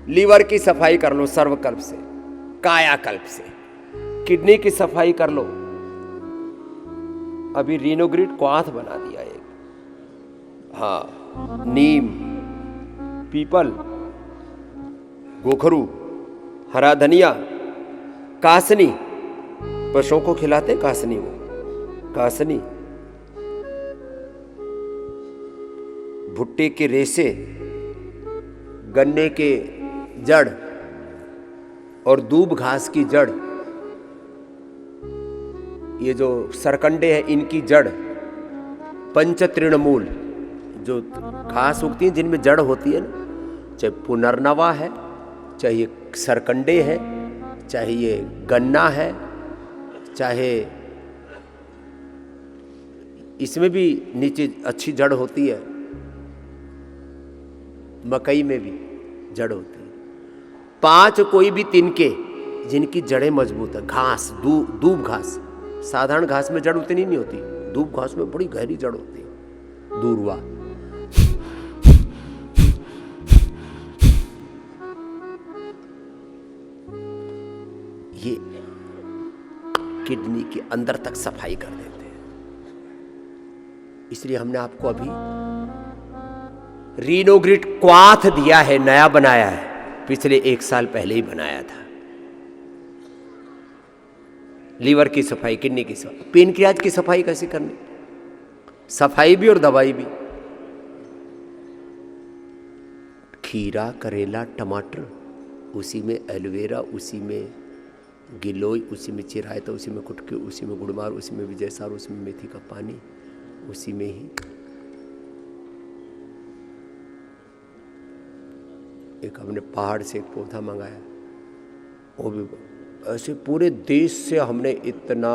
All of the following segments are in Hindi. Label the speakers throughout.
Speaker 1: लीवर की सफाई कर लो सर्वकल्प से, कायाकल्प से। किडनी की सफाई कर लो। अभी रीनोग्रिड क्वाथ बना दिया एक। हाँ, नीम, पीपल, गोखरू, हरा धनिया, कासनी, पशुओं को खिलाते कासनी, वो कासनी, भुट्टे के रेशे, गन्ने के जड़ और दूब घास की जड़, ये जो सरकंडे हैं इनकी जड़, पंच तृणमूल, जो घास उगती है जिनमें जड़ होती है ना, चाहे पुनर्नवा है, चाहे ये सरकंडे है, चाहे ये गन्ना है, चाहे इसमें भी नीचे अच्छी जड़ होती है, मकई में भी जड़ होती है। 5 कोई भी तिनके जिनकी जड़ें मजबूत है। घास, दूब घास, साधारण घास में जड़ उतनी नहीं होती, दूब घास में बड़ी गहरी जड़ होती है। दूर्वा, ये किडनी के अंदर तक सफाई कर देते हैं। इसलिए हमने आपको अभी रीनोग्रिड क्वाथ दिया है, नया बनाया है, पिछले 1 साल पहले ही बनाया था। लीवर की सफाई, किडनी की सफाई, पेनक्रियाज की सफाई कैसे करनी, सफाई भी और दवाई भी। खीरा, करेला, टमाटर, उसी में एलोवेरा, उसी में गिलोय, उसी में चिरायता, उसी में कुटकी, उसी में गुड़मार, उसी में विजयसार, उसी में मेथी का पानी, उसी में ही एक हमने पहाड़ से एक पौधा मंगाया, वो भी ऐसे पूरे देश से हमने इतना,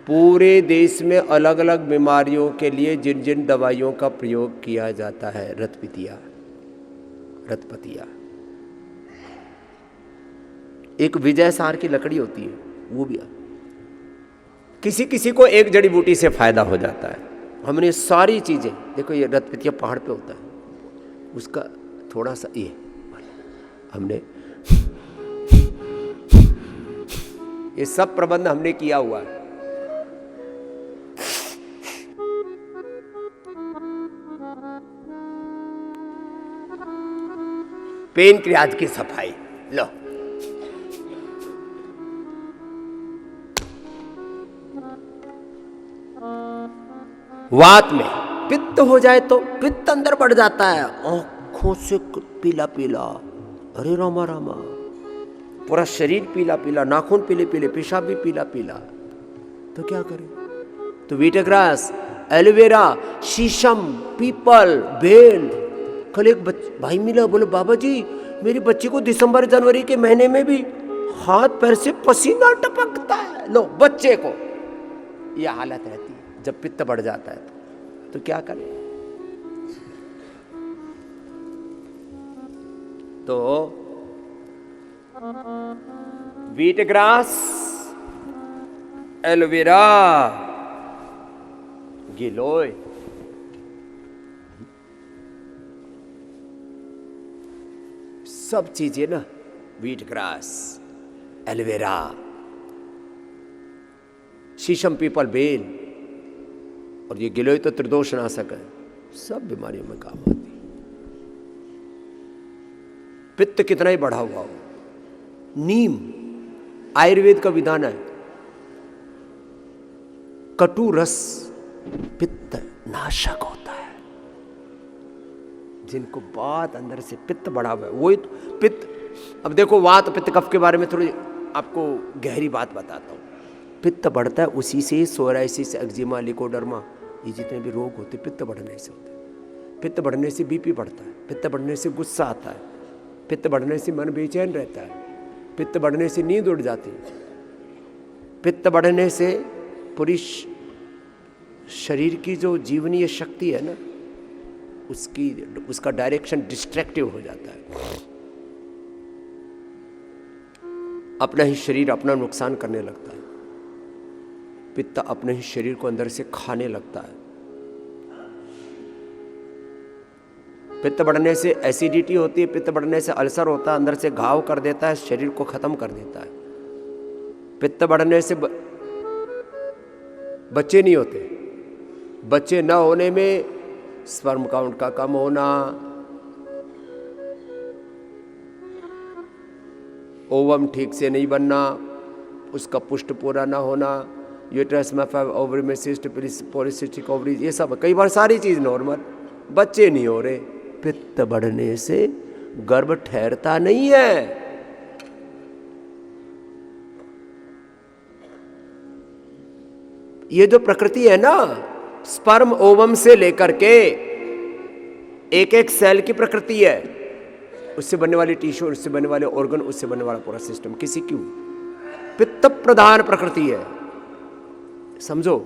Speaker 1: पूरे देश में अलग अलग बीमारियों के लिए जिन जिन दवाइयों का प्रयोग किया जाता है, रतपतिया, एक विजयसार की लकड़ी होती है, वो भी किसी किसी को एक जड़ी बूटी से फायदा हो जाता है। हमने सारी चीजें, देखो ये रतपतिया पहाड़ पे होता है, उसका थोड़ा सा ये हमने, ये सब प्रबंध हमने किया हुआ है। पेनक्रियाज की सफाई लो, वात में पित्त हो जाए तो पित्त अंदर बढ़ जाता है, आंखों से पीला पीला, अरे रामा रामा, पूरा शरीर पीला पीला, नाखून पीले पीले, पेशाब भी पीला पीला, तो क्या करें? तो वीटग्रास, एलोवेरा, शीशम, पीपल, बेल। कल एक भाई मिला, बोले बाबा जी मेरी बच्ची को दिसंबर जनवरी के महीने में भी हाथ पैर से पसीना टपकता है। लो, बच्चे को यह हालत रहती है जब पित्त बढ़ जाता है, तो क्या करें? तो वीटग्रास, एलोवेरा, गिलोय, सब चीजें ना, वीटग्रास, एलोवेरा, शीशम, पीपल, बेल और ये गिलोय तो त्रिदोषनाशक है, सब बीमारियों में काम आती है। पित्त कितना ही बढ़ा हुआ हो, नीम आयुर्वेद का विधान है, कटु रस पित्त नाशक होता है। जिनको बात अंदर से पित्त बढ़ा हुआ है, वही तो पित्त। अब देखो, वात पित्त कफ के बारे में थोड़ी आपको गहरी बात बताता हूँ। पित्त बढ़ता है उसी से, सोराइसिस, एक्जिमा, लिकोडर्मा, ये जितने भी रोग होते पित्त बढ़ने से होते हैं। पित्त बढ़ने से बीपी बढ़ता है, पित्त बढ़ने से गुस्सा आता है, पित्त बढ़ने से मन बेचैन रहता है, पित्त बढ़ने से नींद उड़ जाती है, पित्त बढ़ने से पूरी शरीर की जो जीवनीय शक्ति है ना, उसका डायरेक्शन डिस्ट्रैक्टिव हो जाता है। अपना ही शरीर अपना नुकसान करने लगता है। पित्त अपने ही शरीर को अंदर से खाने लगता है। पित्त बढ़ने से एसिडिटी होती है, पित्त बढ़ने से अल्सर होता है, अंदर से घाव कर देता है, शरीर को खत्म कर देता है। पित्त बढ़ने से बच्चे नहीं होते, बच्चे न होने में स्पर्म काउंट का कम होना, ओवम ठीक से नहीं बनना, उसका पुष्ट पूरा ना होना, यूट्रस में ओवरी में सिस्ट पॉलिसिस्टिक ओवरीज, ये सब कई बार सारी चीज नॉर्मल, बच्चे नहीं हो रहे। पित्त बढ़ने से गर्भ ठहरता नहीं है। ये जो प्रकृति है ना, स्पर्म ओवम से लेकर के एक एक सेल की प्रकृति है, उससे बनने वाली टिश्यू, उससे बनने वाले ऑर्गन, उससे बनने वाला पूरा सिस्टम, किसी क्यों पित्त प्रधान प्रकृति है, समझो।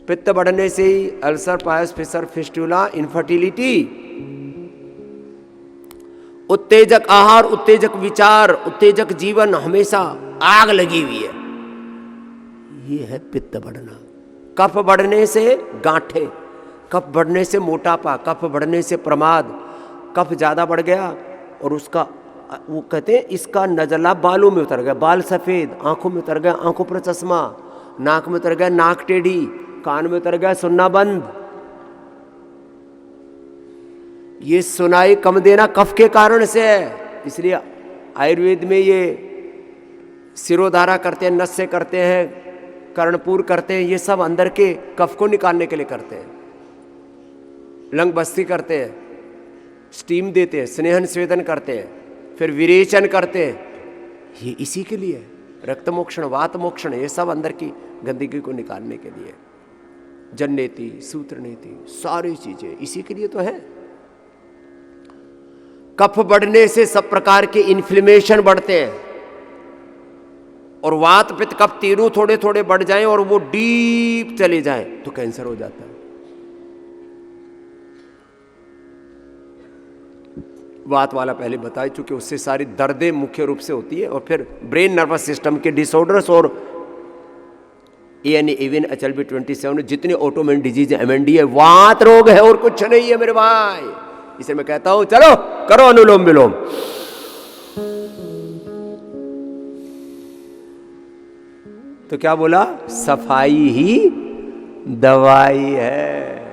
Speaker 1: पित्त बढ़ने से ही अल्सर, पायस, फिसर, फिस्टुला, इनफर्टिलिटी, उत्तेजक आहार, उत्तेजक विचार, उत्तेजक जीवन, हमेशा आग लगी हुई है, ये है पित्त बढ़ना। कफ बढ़ने से गांठे, कफ बढ़ने से मोटापा, कफ बढ़ने से प्रमाद, कफ ज्यादा बढ़ गया और उसका वो कहते हैं इसका नजला बालों में उतर गया, बाल सफेद, आंखों में उतर गया, आंखों पर चश्मा, नाक में उतर गया नाक टेढ़ी, कान में उतर गया सुनना बंद। ये सुनाई कम देना कफ के कारण से है, इसलिए आयुर्वेद में ये सिरोधारा करते हैं, नस्य करते हैं, कर्णपूर करते हैं, ये सब अंदर के कफ को निकालने के लिए करते हैं। लंग बस्ती करते हैं, स्टीम देते हैं, स्नेहन स्वेदन करते हैं, फिर विरेचन करते हैं, ये इसी के लिए। रक्त मोक्षण, वात मोक्षण, ये सब अंदर की गंदगी को निकालने के लिए। जननेति, सूत्र नीति, सारी चीजें इसी के लिए तो है। कफ बढ़ने से सब प्रकार के इन्फ्लेमेशन बढ़ते हैं, और वात पित्त कफ तीनों थोड़े थोड़े बढ़ जाएं और वो डीप चले जाएं तो कैंसर हो जाता है। वात वाला पहले बताया, चूंकि उससे सारी दर्दें मुख्य रूप से होती है, और फिर ब्रेन नर्वस सिस्टम के डिसऑर्डर्स और एवन HLB 27 जितने ऑटोइम्यून डिजीज MND है, वात रोग है और कुछ नहीं है मेरे भाई। इसे मैं कहता हूं चलो करो अनुलोम विलोम। तो क्या बोला, सफाई ही दवाई है।